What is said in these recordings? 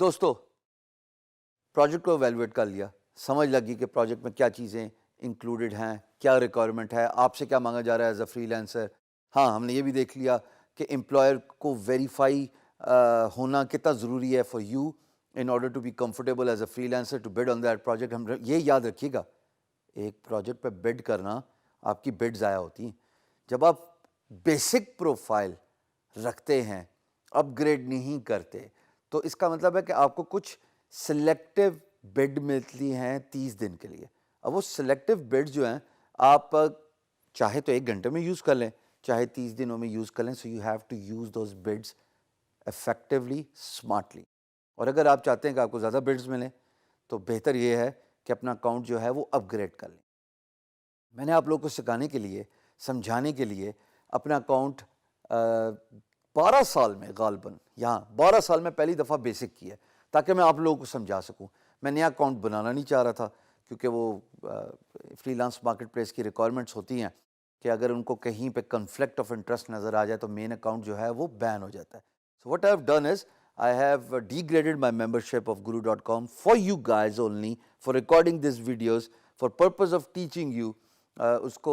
دوستو پروجیکٹ کو ایویلویٹ کر لیا, سمجھ لگی کہ پروجیکٹ میں کیا چیزیں انکلوڈڈ ہیں, کیا ریکوائرمنٹ ہے, آپ سے کیا مانگا جا رہا ہے ایز اے فری لینسر. ہاں, ہم نے یہ بھی دیکھ لیا کہ امپلائر کو ویریفائی ہونا کتنا ضروری ہے for you in order to be comfortable as a freelancer to bid on that project. ہم یہ یاد رکھیے گا, ایک پروجیکٹ پہ بڈ کرنا آپ کی بڈ ضائع ہوتی ہیں. جب آپ بیسک پروفائل رکھتے ہیں, اپ گریڈ نہیں کرتے, تو اس کا مطلب ہے کہ آپ کو کچھ سلیکٹیو بڈ ملتی ہیں 30 دن کے لیے. اب وہ سلیکٹیو بڈ جو ہیں آپ چاہے تو 1 گھنٹے میں یوز کر لیں, چاہے 30 دنوں میں یوز کر لیں. So you have to use those bids effectively, smartly. اور اگر آپ چاہتے ہیں کہ آپ کو زیادہ بڈز ملیں تو بہتر یہ ہے کہ اپنا اکاؤنٹ جو ہے وہ اپ گریڈ کر لیں. میں نے آپ لوگوں کو سکھانے کے لیے, سمجھانے کے لیے اپنا اکاؤنٹ 12 سال میں غالباً 12 سال میں پہلی دفعہ بیسک کیا ہے تاکہ میں آپ لوگوں کو سمجھا سکوں. میں نیا اکاؤنٹ بنانا نہیں چاہ رہا تھا کیونکہ وہ فری لانس مارکیٹ پلیس کی ریکوائرمنٹس ہوتی ہیں کہ اگر ان کو کہیں پہ کنفلکٹ آف انٹرسٹ نظر آ جائے تو مین اکاؤنٹ جو ہے وہ بین ہو جاتا ہے. So what I have done is I have degraded my membership of guru.com for you guys only, for recording these videos, for purpose of teaching you. اس کو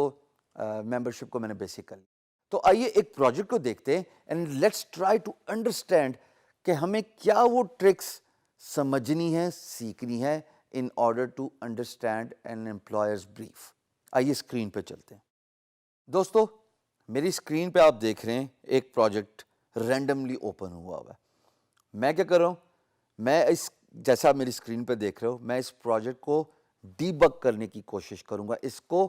membership کو میں نے بیسک کر لیا. تو آئیے ایک پروجیکٹ کو دیکھتے ہیں and let's try to understand کہ ہمیں کیا وہ ٹرکس سمجھنی ہے, سیکھنی ہے in order to understand an employer's brief. آئیے اسکرین پہ چلتے ہیں. دوستو میری اسکرین پہ آپ دیکھ رہے ہیں ایک پروجیکٹ رینڈملی اوپن ہوا ہے. میں کیا کر رہا ہوں, میں اس جیسا آپ میری اسکرین پہ دیکھ رہے ہو, میں اس پروجیکٹ کو ڈی بگ کرنے کی کوشش کروں گا, اس کو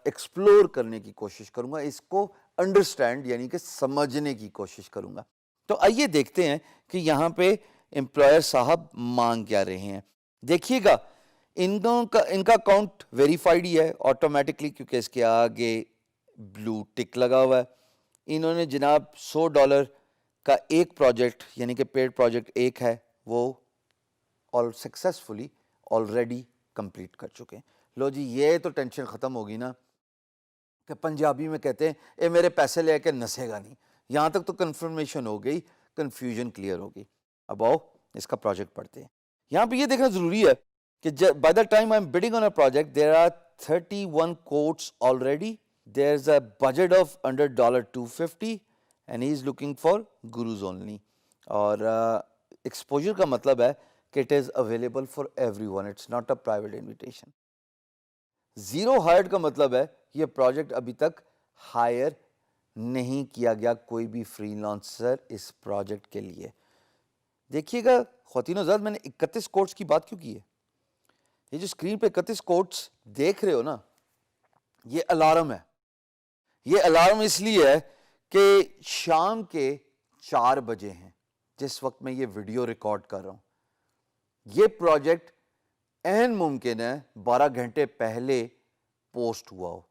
ایکسپلور کرنے کی کوشش کروں گا, اس کو انڈرسٹینڈ یعنی کہ سمجھنے کی کوشش کروں گا. تو آئیے دیکھتے ہیں کہ یہاں پہ امپلائر صاحب مانگ کیا رہے ہیں. دیکھیے گا ان کا اکاؤنٹ ویریفائڈ ہی ہے آٹومیٹکلی کیونکہ اس کے آگے بلو ٹک لگا ہوا ہے. انہوں نے جناب $100 کا ایک پروجیکٹ یعنی کہ پیڈ پروجیکٹ ایک ہے وہ سکسیسفلی آلریڈی کمپلیٹ کر چکے ہیں. لو جی, یہ تو ٹینشن ختم ہوگی نا, کہ پنجابی میں کہتے ہیں اے میرے پیسے لے کے نسے گا نہیں. یہاں تک تو کنفرمیشن ہو گئی, کنفیوژن کلیئر ہوگی. اب آؤ اس کا پروجیکٹ پڑھتے ہیں. یہاں پہ یہ دیکھنا ضروری ہے کہ by the time I am bidding on a project there are 31 quotes already. There's a budget of under $250 and he is looking for gurus only. اور ایکسپوجر کا مطلب ہے کہ it is available for everyone, it's not a private invitation. Zero hired کا مطلب ہے یہ project ابھی تک ہائر نہیں کیا گیا کوئی بھی فری لانسر اس پروجیکٹ کے لیے. دیکھیے گا خواتین و حضرات, میں نے 31 کوٹس کی بات کیوں کی ہے. یہ جو اسکرین پہ 31 کوٹس دیکھ رہے ہو نا, یہ الارم ہے. یہ الارم اس لیے ہے کہ شام کے 4 بجے ہیں جس وقت میں یہ ویڈیو ریکارڈ کر رہا ہوں. یہ پروجیکٹ عین ممکن ہے 12 گھنٹے پہلے پوسٹ ہوا ہو,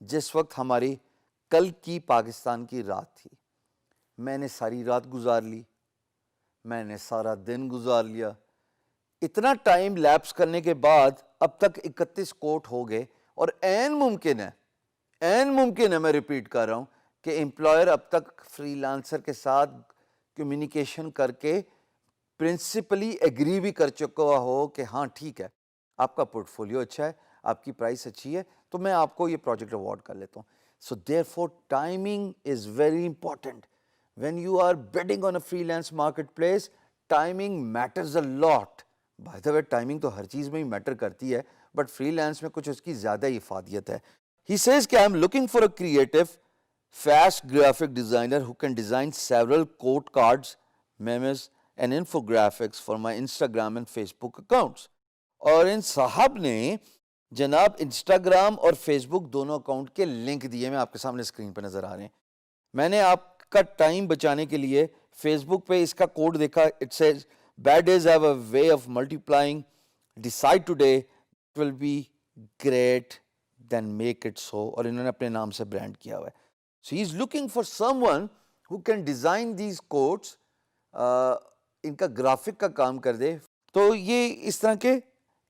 جس وقت ہماری کل کی پاکستان کی رات تھی. میں نے ساری رات گزار لی, میں نے سارا دن گزار لیا. اتنا ٹائم لیپس کرنے کے بعد اب تک 31 کوٹ ہو گئے, اور عین ممکن ہے میں ریپیٹ کر رہا ہوں کہ امپلائر اب تک فری لانسر کے ساتھ کمیونیکیشن کر کے پرنسپلی ایگری بھی کر چکا ہو کہ ہاں ٹھیک ہے, آپ کا پورٹ فولیو اچھا ہے, آپ کی پرائس اچھی ہے, تو میں آپ کو یہ پروجیکٹ اوارڈ کر لیتا ہوں. So therefore timing is very important. When you are bidding on a freelance marketplace, timing matters a lot. By the way, timing تو ہر چیز میں ہی میٹر کرتی ہے, بٹ فری لانس میں کچھ اس کی زیادہ ہی افادیت ہے. He says کہ I'm looking for a creative, fast graphic designer who can design several quote cards, memes and infographics for my Instagram and Facebook accounts. اور ان صاحب نے جناب انسٹاگرام اور فیس بک دونوں اکاؤنٹ کے لنک دیے, میں آپ کے سامنے اسکرین پہ نظر آ رہے ہیں. میں نے آپ کا ٹائم بچانے کے لیے فیس بک پہ اس کا کوڈ دیکھا. It says bad days have a way of multiplying, decide today it will be great then make it so, اور انہوں نے اپنے نام سے برانڈ کیا ہوا ہے. So he is looking for someone who can design these codes, ان کا گرافک کا کام کر دے. تو یہ اس طرح کے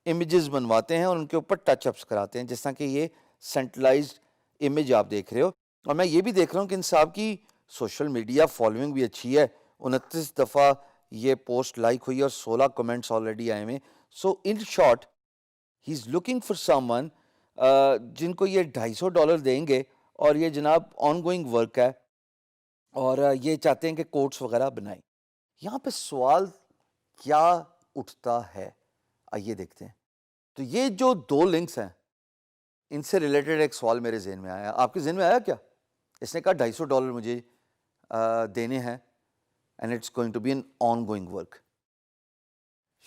امیجز بنواتے ہیں اور ان کے اوپر ٹچ اپس کراتے ہیں, جس طرح کہ یہ سینٹرلائزڈ امیج آپ دیکھ رہے ہو. اور میں یہ بھی دیکھ رہا ہوں کہ ان صاحب کی سوشل میڈیا فالوئنگ بھی اچھی ہے. 29 دفعہ یہ پوسٹ لائک ہوئی اور 16 کمنٹس آلریڈی آئے ہوئے. So in short he is looking for someone جن کو یہ $250 دیں گے اور یہ جناب آن گوئنگ ورک ہے اور یہ چاہتے ہیں کہ کوٹس وغیرہ بنائیں. یہاں پہ سوال کیا اٹھتا ہے آئیے دیکھتے ہیں. تو یہ جو 2 لنکس ہیں ان سے ریلیٹڈ ایک سوال میرے ذہن میں آیا. آپ کے ذہن میں آیا کیا؟ اس نے کہا $250 مجھے دینے ہیں and it's going to be an ongoing work.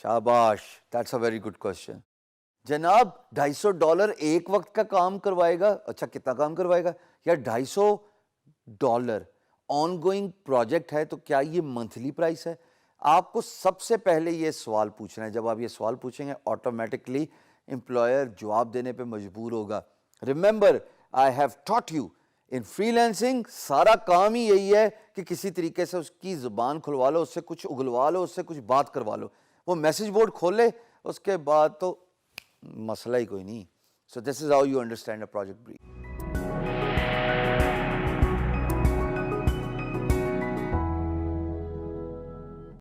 شاباش, that's a very good question. جناب $250 ایک وقت کا کام کروائے گا. اچھا کتنا کام کروائے گا یا $250 آن گوئنگ پروجیکٹ ہے تو کیا یہ منتھلی پرائس ہے؟ آپ کو سب سے پہلے یہ سوال پوچھنا ہے. جب آپ یہ سوال پوچھیں گے آٹومیٹکلی امپلائر جواب دینے پہ مجبور ہوگا. Remember I have taught you in free lancing سارا کام ہی یہی ہے کہ کسی طریقے سے اس کی زبان کھلوا لو, اس سے کچھ اگلوا لو, اس سے کچھ بات کروا لو. وہ میسج بورڈ کھول لے اس کے بعد تو مسئلہ ہی کوئی نہیں. So this is how you understand a project brief.